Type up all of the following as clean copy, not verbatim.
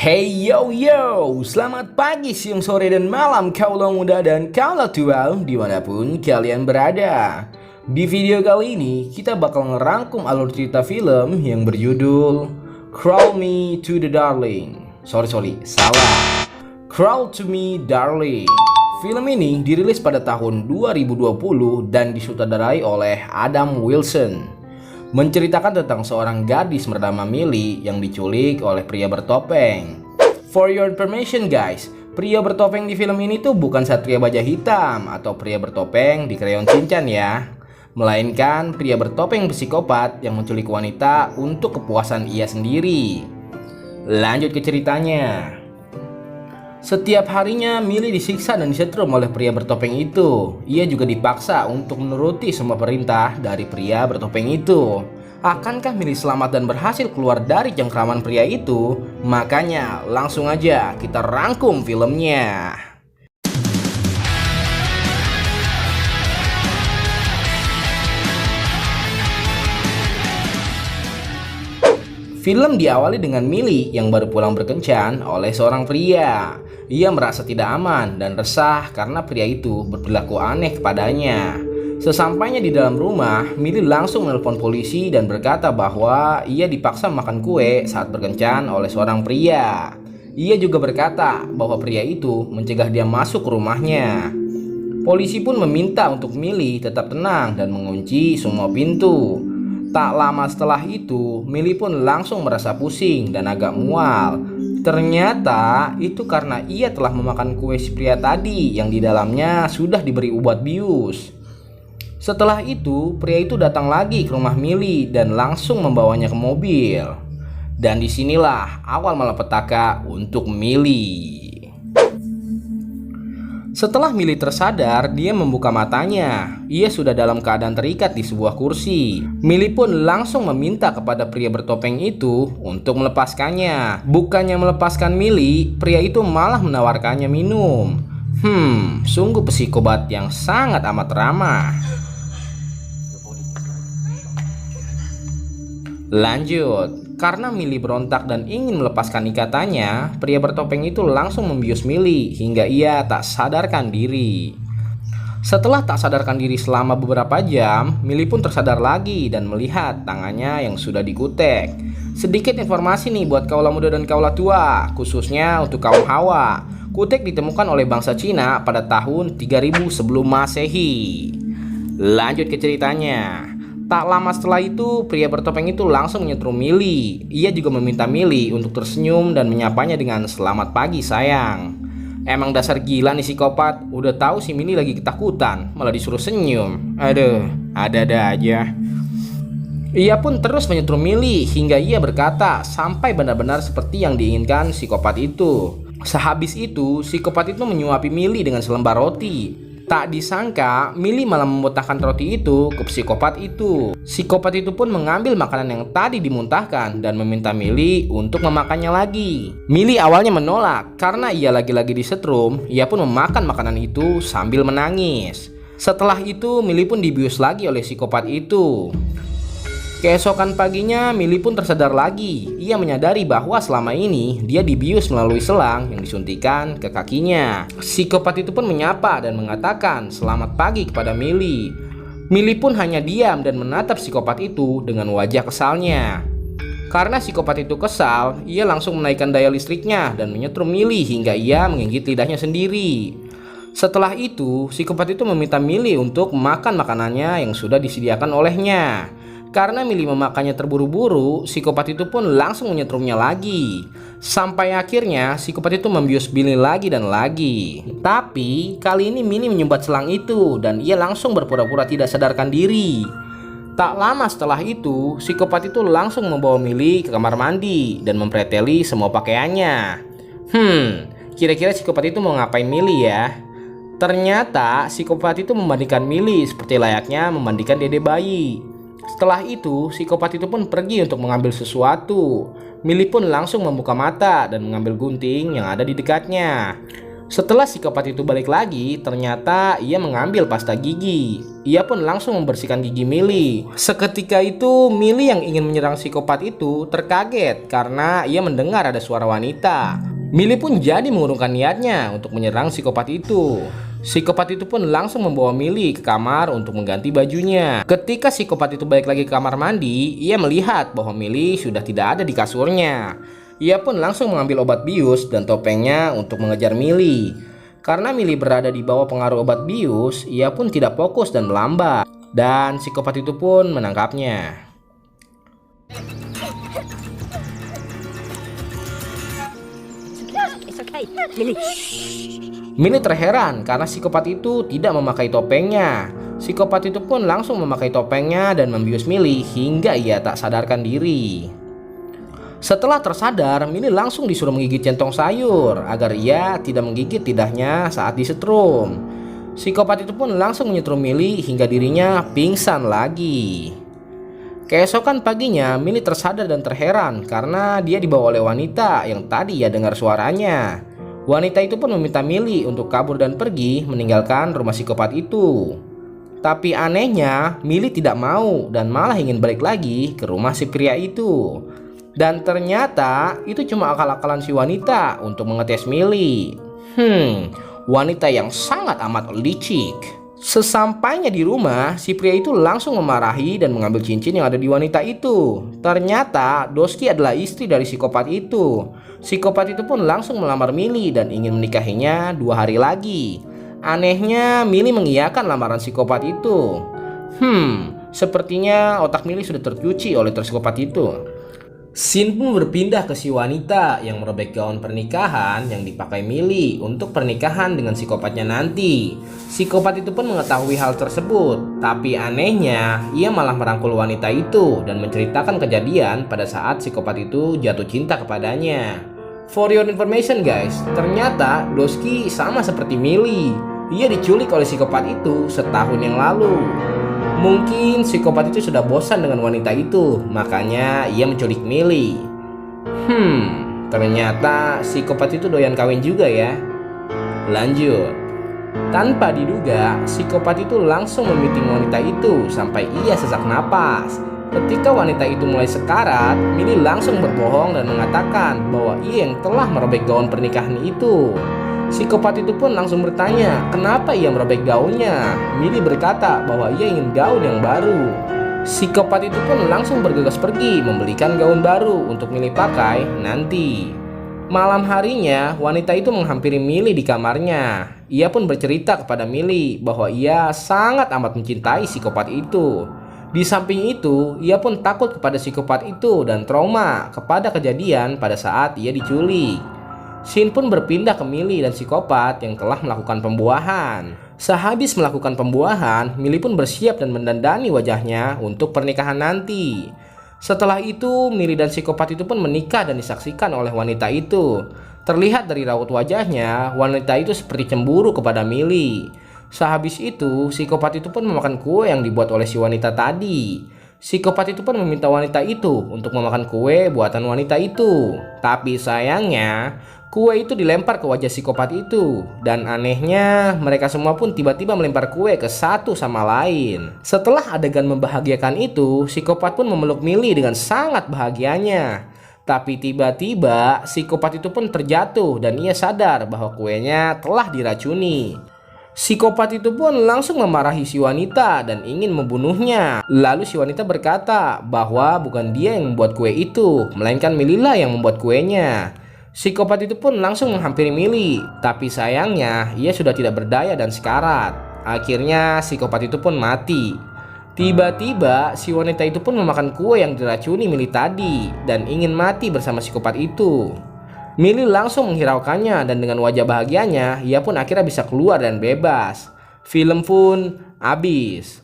Hey yo yo, selamat pagi, siang, sore, dan malam kaulah muda dan kaulah tua dimanapun kalian berada. Di video kali ini kita bakal ngerangkum alur cerita film yang berjudul Crawl Me to the Darling. Salah. Crawl to Me Darling. Film ini dirilis pada tahun 2020 dan disutradarai oleh Adam Wilson. Menceritakan tentang seorang gadis bernama Millie yang diculik oleh pria bertopeng. For your information guys, pria bertopeng di film ini tuh bukan Satria Baja Hitam atau pria bertopeng di Crayon Shinchan ya, melainkan pria bertopeng psikopat yang menculik wanita untuk kepuasan ia sendiri. Lanjut ke ceritanya. Setiap harinya Millie disiksa dan disetrum oleh pria bertopeng itu. Ia juga dipaksa untuk menuruti semua perintah dari pria bertopeng itu. Akankah Millie selamat dan berhasil keluar dari cengkraman pria itu? Makanya langsung aja kita rangkum filmnya. Film diawali dengan Millie yang baru pulang berkencan oleh seorang pria. Ia merasa tidak aman dan resah karena pria itu berperilaku aneh kepadanya. Sesampainya di dalam rumah, Millie langsung menelpon polisi dan berkata bahwa ia dipaksa makan kue saat berkencan oleh seorang pria. Ia juga berkata bahwa pria itu mencegah dia masuk ke rumahnya. Polisi pun meminta untuk Millie tetap tenang dan mengunci semua pintu. Tak lama setelah itu, Millie pun langsung merasa pusing dan agak mual. Ternyata itu karena ia telah memakan kue si pria tadi yang di dalamnya sudah diberi obat bius. Setelah itu, pria itu datang lagi ke rumah Millie dan langsung membawanya ke mobil. Dan disinilah awal malapetaka untuk Millie. Setelah Millie tersadar, dia membuka matanya. Ia sudah dalam keadaan terikat di sebuah kursi. Millie pun langsung meminta kepada pria bertopeng itu untuk melepaskannya. Bukannya melepaskan Millie, pria itu malah menawarkannya minum. Sungguh psikopat yang sangat amat ramah. Lanjut. Karena Millie berontak dan ingin melepaskan ikatannya, pria bertopeng itu langsung membius Millie hingga ia tak sadarkan diri. Setelah tak sadarkan diri selama beberapa jam, Millie pun tersadar lagi dan melihat tangannya yang sudah dikutek. Sedikit informasi nih buat kaulah muda dan kaulah tua, khususnya untuk kaum Hawa. Kutek ditemukan oleh bangsa Cina pada tahun 3000 sebelum Masehi. Lanjut ke ceritanya. Tak lama setelah itu, pria bertopeng itu langsung menyetrum Millie. Ia juga meminta Millie untuk tersenyum dan menyapanya dengan "Selamat pagi sayang." Emang dasar gila nih psikopat. Udah tahu si Millie lagi ketakutan, malah disuruh senyum. Aduh, ada-ada aja. Ia pun terus menyetrum Millie hingga ia berkata sampai benar-benar seperti yang diinginkan psikopat itu. Sehabis itu, psikopat itu menyuapi Millie dengan selembar roti. Tak disangka, Millie malah memuntahkan roti itu ke psikopat itu. Psikopat itu pun mengambil makanan yang tadi dimuntahkan dan meminta Millie untuk memakannya lagi. Millie awalnya menolak karena ia lagi-lagi disetrum. Ia pun memakan makanan itu sambil menangis. Setelah itu, Millie pun dibius lagi oleh psikopat itu. Keesokan paginya, Millie pun tersadar lagi. Ia menyadari bahwa selama ini dia dibius melalui selang yang disuntikan ke kakinya. Psikopat itu pun menyapa dan mengatakan selamat pagi kepada Millie. Millie pun hanya diam dan menatap psikopat itu dengan wajah kesalnya. Karena psikopat itu kesal, ia langsung menaikkan daya listriknya dan menyetrum Millie hingga ia menggigit lidahnya sendiri. Setelah itu, psikopat itu meminta Millie untuk makan makanannya yang sudah disediakan olehnya. Karena Millie memakannya terburu-buru, psikopat itu pun langsung menyetrumnya lagi. Sampai akhirnya psikopat itu membius Millie lagi dan lagi. Tapi kali ini Millie menyumbat selang itu dan ia langsung berpura-pura tidak sadarkan diri. Tak lama setelah itu, psikopat itu langsung membawa Millie ke kamar mandi dan mempreteli semua pakaiannya. Kira-kira psikopat itu mau ngapain Millie ya? Ternyata psikopat itu memandikan Millie seperti layaknya memandikan dede bayi. Setelah itu, psikopat itu pun pergi untuk mengambil sesuatu. Millie pun langsung membuka mata dan mengambil gunting yang ada di dekatnya. Setelah psikopat itu balik lagi, ternyata ia mengambil pasta gigi. Ia pun langsung membersihkan gigi Millie. Seketika itu, Millie yang ingin menyerang psikopat itu terkaget karena ia mendengar ada suara wanita. Millie pun jadi mengurungkan niatnya untuk menyerang psikopat itu. Psikopat itu pun langsung membawa Millie ke kamar untuk mengganti bajunya. Ketika psikopat itu balik lagi ke kamar mandi, ia melihat bahwa Millie sudah tidak ada di kasurnya. Ia pun langsung mengambil obat bius dan topengnya untuk mengejar Millie. Karena Millie berada di bawah pengaruh obat bius, ia pun tidak fokus dan melambat. Dan psikopat itu pun menangkapnya. Millie terheran karena psikopat itu tidak memakai topengnya. Psikopat itu pun langsung memakai topengnya dan membius Millie hingga ia tak sadarkan diri. Setelah tersadar, Millie langsung disuruh menggigit centong sayur agar ia tidak menggigit lidahnya saat disetrum. Psikopat itu pun langsung menyetrum Millie hingga dirinya pingsan lagi. Keesokan paginya, Millie tersadar dan terheran karena dia dibawa oleh wanita yang tadi ia dengar suaranya. Wanita itu pun meminta Millie untuk kabur dan pergi meninggalkan rumah psikopat itu. Tapi anehnya, Millie tidak mau dan malah ingin balik lagi ke rumah si pria itu. Dan ternyata itu cuma akal-akalan si wanita untuk mengetes Millie. Wanita yang sangat amat licik. Sesampainya di rumah, si pria itu langsung memarahi dan mengambil cincin yang ada di wanita itu. Ternyata Doski adalah istri dari psikopat itu. Psikopat itu pun langsung melamar Millie dan ingin menikahinya 2 hari lagi. Anehnya, Millie mengiyakan lamaran psikopat itu. Sepertinya otak Millie sudah tercuci oleh psikopat itu. Scene pun berpindah ke si wanita yang merobek gaun pernikahan yang dipakai Millie untuk pernikahan dengan psikopatnya nanti. Psikopat itu pun mengetahui hal tersebut, tapi anehnya ia malah merangkul wanita itu dan menceritakan kejadian pada saat psikopat itu jatuh cinta kepadanya. For your information guys, ternyata Doski sama seperti Millie. Ia diculik oleh psikopat itu setahun yang lalu. Mungkin psikopat itu sudah bosan dengan wanita itu, makanya ia menculik Millie. Ternyata psikopat itu doyan kawin juga ya. Lanjut. Tanpa diduga, psikopat itu langsung memiting wanita itu sampai ia sesak napas. Ketika wanita itu mulai sekarat, Millie langsung berbohong dan mengatakan bahwa ia yang telah merobek gaun pernikahan itu. Psikopat itu pun langsung bertanya kenapa ia merobek gaunnya. Millie berkata bahwa ia ingin gaun yang baru. Psikopat itu pun langsung bergegas pergi membelikan gaun baru untuk Millie pakai nanti. Malam harinya, wanita itu menghampiri Millie di kamarnya. Ia pun bercerita kepada Millie bahwa ia sangat amat mencintai psikopat itu. Di samping itu, ia pun takut kepada psikopat itu dan trauma kepada kejadian pada saat ia diculik. Scene pun berpindah ke Millie dan psikopat yang telah melakukan pembuahan. Sehabis melakukan pembuahan, Millie pun bersiap dan mendandani wajahnya untuk pernikahan nanti. Setelah itu, Millie dan psikopat itu pun menikah dan disaksikan oleh wanita itu. Terlihat dari raut wajahnya, wanita itu seperti cemburu kepada Millie. Sehabis itu, psikopat itu pun memakan kue yang dibuat oleh si wanita tadi. Psikopat itu pun meminta wanita itu untuk memakan kue buatan wanita itu. Tapi sayangnya, kue itu dilempar ke wajah psikopat itu. Dan anehnya, mereka semua pun tiba-tiba melempar kue ke satu sama lain. Setelah adegan membahagiakan itu, psikopat pun memeluk Millie dengan sangat bahagianya. Tapi tiba-tiba, psikopat itu pun terjatuh dan ia sadar bahwa kuenya telah diracuni. Psikopat itu pun langsung memarahi si wanita dan ingin membunuhnya. Lalu si wanita berkata bahwa bukan dia yang membuat kue itu, melainkan Millie lah yang membuat kuenya. Psikopat itu pun langsung menghampiri Millie, tapi sayangnya ia sudah tidak berdaya dan sekarat. Akhirnya psikopat itu pun mati. Tiba-tiba si wanita itu pun memakan kue yang diracuni Millie tadi dan ingin mati bersama psikopat itu. Millie langsung menghiraukannya dan dengan wajah bahagianya, ia pun akhirnya bisa keluar dan bebas. Film pun habis.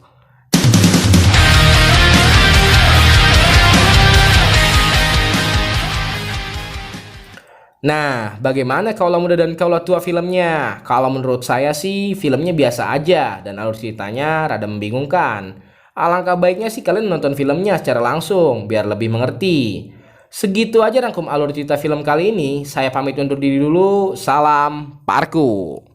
Nah, bagaimana kaulah muda dan kaulah tua filmnya? Kalau menurut saya sih filmnya biasa aja dan alur ceritanya rada membingungkan. Alangkah baiknya sih kalian nonton filmnya secara langsung biar lebih mengerti. Segitu aja rangkum alur cerita film kali ini. Saya pamit undur diri dulu. Salam Parku.